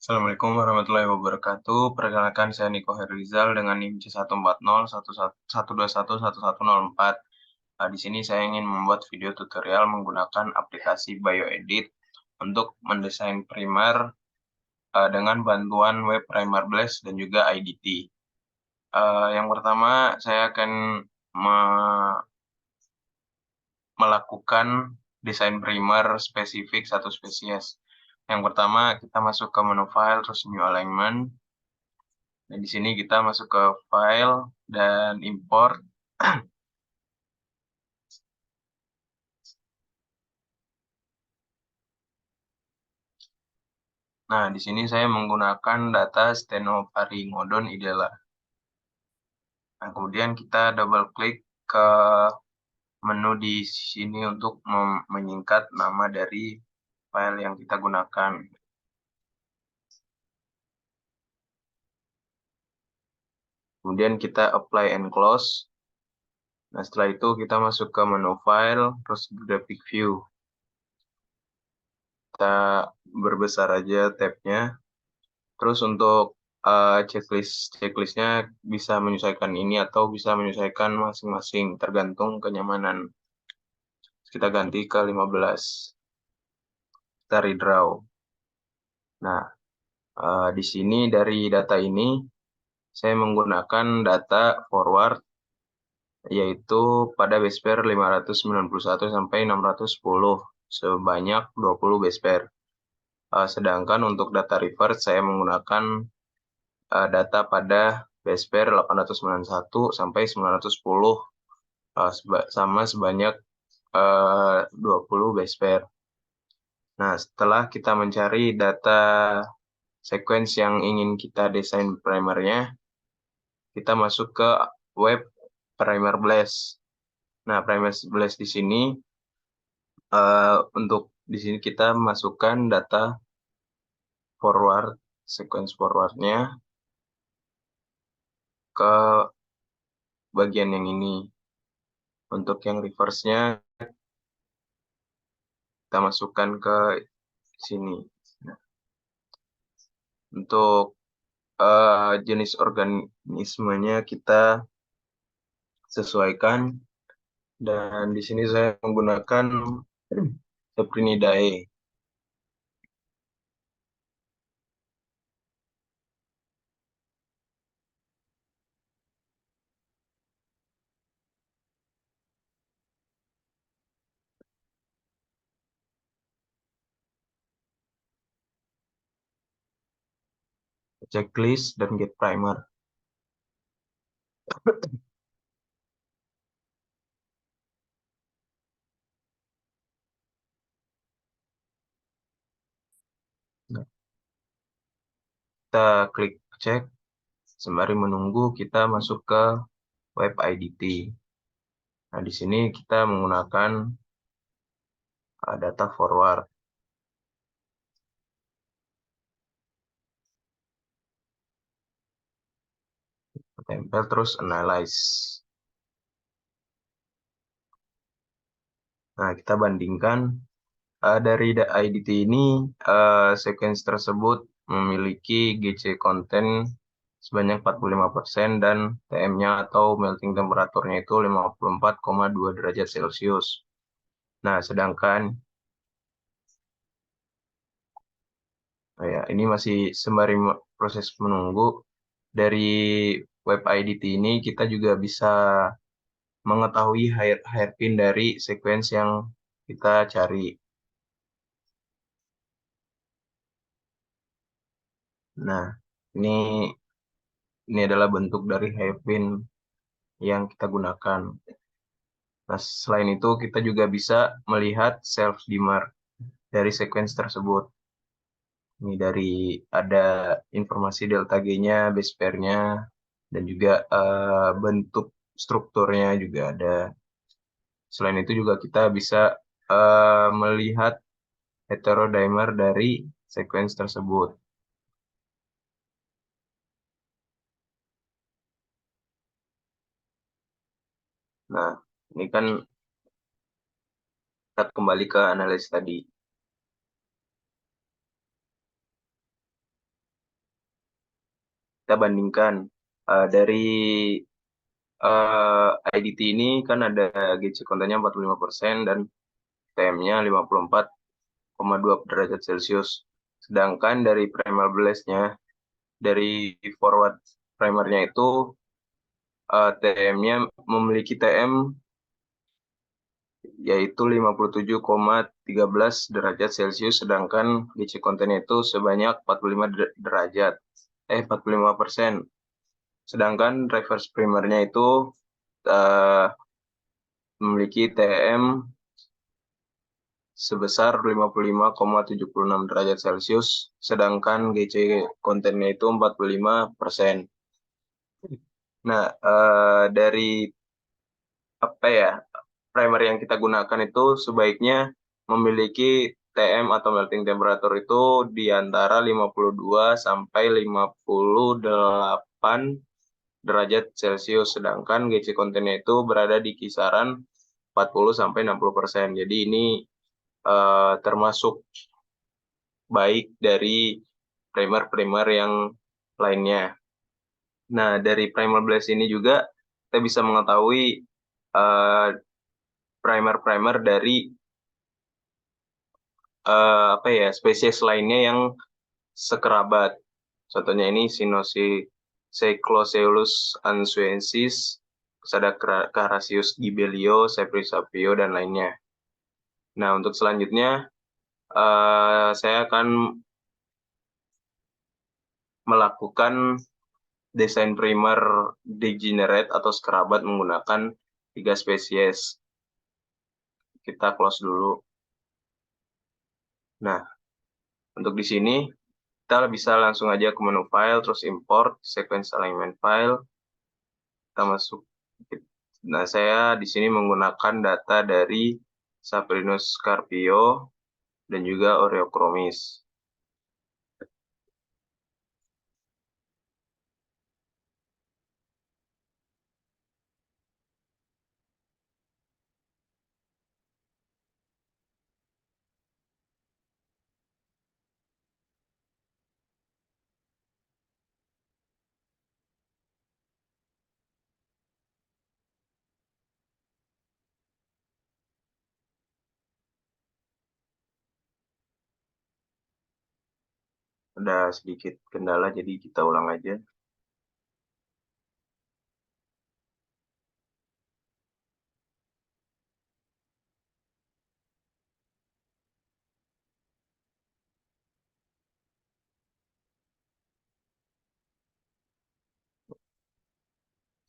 Assalamualaikum warahmatullahi wabarakatuh. Perkenalkan saya Niko Herrizal dengan NIM C14011211104. Di sini saya ingin membuat video tutorial menggunakan aplikasi BioEdit untuk mendesain primer dengan bantuan web Primer Blast dan juga IDT. Yang pertama, saya akan melakukan desain primer spesifik satu spesies. Yang pertama, kita masuk ke menu file, terus new alignment. Nah, di sini kita masuk ke file dan import. Nah, di sini saya menggunakan data Stenoparingodon idela. Nah, kemudian kita double klik ke menu di sini untuk menyingkat nama dari file yang kita gunakan. Kemudian kita apply and close. Nah, setelah itu kita masuk ke menu file, terus graphic view. Kita berbesar aja tabnya. Terus untuk checklistnya bisa menyesuaikan ini atau bisa menyesuaikan masing-masing tergantung kenyamanan. Kita ganti ke 15. Kita redraw. Nah, di sini dari data ini saya menggunakan data forward yaitu pada base pair 591 sampai 610 sebanyak 20 base pair. Sedangkan untuk data reverse saya menggunakan data pada base pair 891 sampai 910 sama sebanyak 20 base pair. Nah, setelah kita mencari data sequence yang ingin kita desain primernya, kita masuk ke web Primer Blast. Nah, Primer Blast di sini untuk di sini kita masukkan data forward, sequence forwardnya ke bagian yang ini. Untuk yang reverse-nya kita masukkan ke sini. Nah, untuk jenis organismenya kita sesuaikan, dan di sini saya menggunakan Cyprinidae. Checklist dan get primer. Nah, kita klik cek sembari menunggu kita masuk ke web IDT. Nah, di sini kita menggunakan data forward. Tempel terus analyze. Nah, kita bandingkan dari IDT ini sequence tersebut memiliki GC content sebanyak 45% dan TM-nya atau melting temperaturnya itu 54,2 derajat Celcius. Nah, sedangkan ya, ini masih sembari proses menunggu dari web IDT ini kita juga bisa mengetahui hairpin dari sequence yang kita cari. Nah, ini adalah bentuk dari hairpin yang kita gunakan. Nah, selain itu kita juga bisa melihat self dimmer dari sequence tersebut. Ini dari ada informasi delta G-nya, base pair-nya, dan juga bentuk strukturnya juga ada. Selain itu juga kita bisa melihat heterodimer dari sequence tersebut. Nah, ini kan kita kembali ke analis tadi. kita bandingkan. Dari IDT ini kan ada GC kontennya 45% dan TM-nya 54,2 derajat Celcius. Sedangkan dari primer blaze-nya, dari forward primernya itu TM-nya memiliki TM yaitu 57,13 derajat Celcius, sedangkan GC kontennya itu sebanyak 45 derajat, 45%. Sedangkan reverse primernya itu eh, memiliki TM sebesar 55,76 derajat Celcius, sedangkan GC kontennya itu 45%. Nah, dari apa ya, primer yang kita gunakan itu sebaiknya memiliki TM atau melting temperature itu di antara 52 sampai 58 derajat Celcius, sedangkan GC kontennya itu berada di kisaran 40 sampai 60%. Jadi ini termasuk baik dari primer-primer yang lainnya. Nah, dari primer blaze ini juga kita bisa mengetahui eh, primer-primer dari apa ya, spesies lainnya yang sekerabat. Contohnya ini Cycloceulus ansuen,sis, terus ada Carassius gibelio, Cypress sapio, dan lainnya. Nah, untuk selanjutnya saya akan melakukan desain primer degenerate atau sekerabat menggunakan 3 spesies. Kita close dulu. Nah, untuk di sini kita bisa langsung aja ke menu file, terus import sequence alignment file. Kita masuk. Nah, saya di sini menggunakan data dari Saprinus scarpio dan juga Oreochromis. Ada sedikit kendala, jadi kita ulang aja.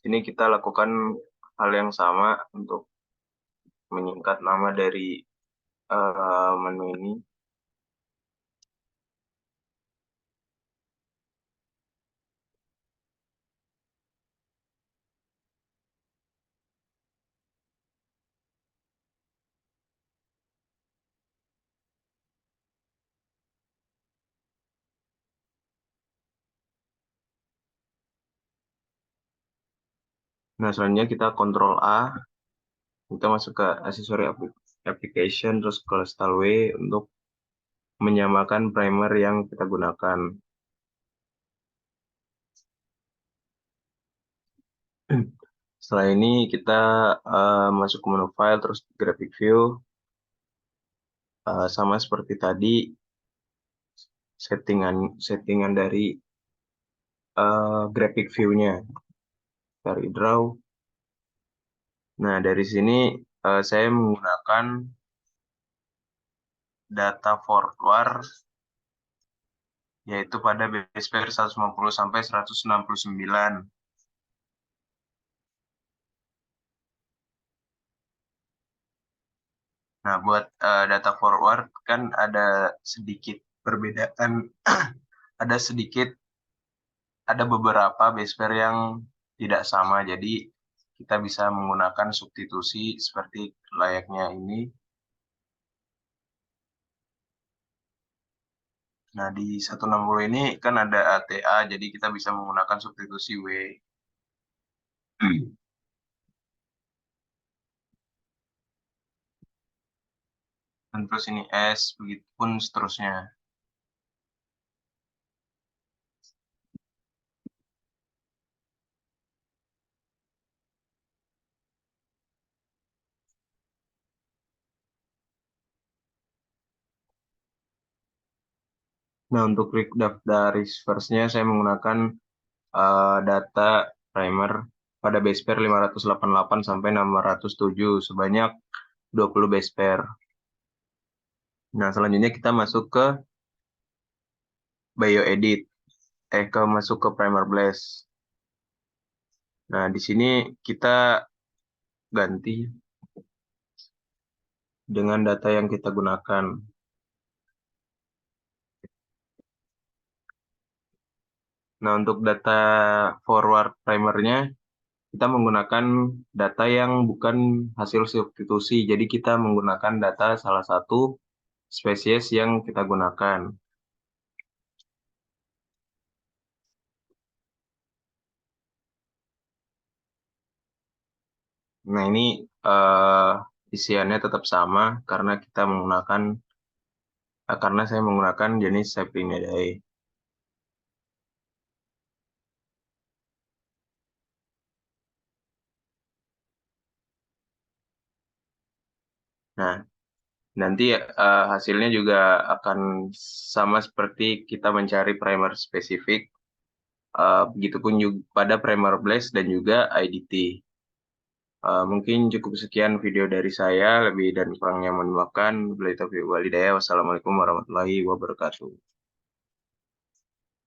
Ini kita lakukan hal yang sama untuk menyingkat nama dari menu ini. Nah, selanjutnya kita Ctrl A, kita masuk ke aksesori application, terus ke Styleway untuk menyamakan primer yang kita gunakan. Setelah ini kita masuk ke menu file, terus graphic view. Sama seperti tadi, settingan dari graphic view-nya. Dari draw. Nah, dari sini saya menggunakan data forward, yaitu pada base pair 150 sampai 169. Nah, buat data forward kan ada sedikit perbedaan, ada beberapa base pair yang tidak sama, jadi kita bisa menggunakan substitusi seperti layaknya ini. Nah, di 160 ini kan ada ATA, jadi kita bisa menggunakan substitusi W. Dan terus ini S, begitupun seterusnya. Nah, untuk daftar reverse-nya saya menggunakan data primer pada base pair 588 sampai 607 sebanyak 20 base pair. Nah, selanjutnya kita masuk ke bioedit, masuk ke primer blast. Nah, di sini kita ganti dengan data yang kita gunakan. Nah, untuk data forward primernya, kita menggunakan data yang bukan hasil substitusi. Jadi kita menggunakan data salah satu spesies yang kita gunakan. Nah, ini isiannya tetap sama karena kita menggunakan karena saya menggunakan jenis Cyprinidae. Nah, nanti hasilnya juga akan sama seperti kita mencari primer spesifik. Begitupun juga pada primer blast dan juga IDT. Mungkin cukup sekian video dari saya, lebih dan kurangnya mohon maafkan. Wassalamualaikum warahmatullahi wabarakatuh.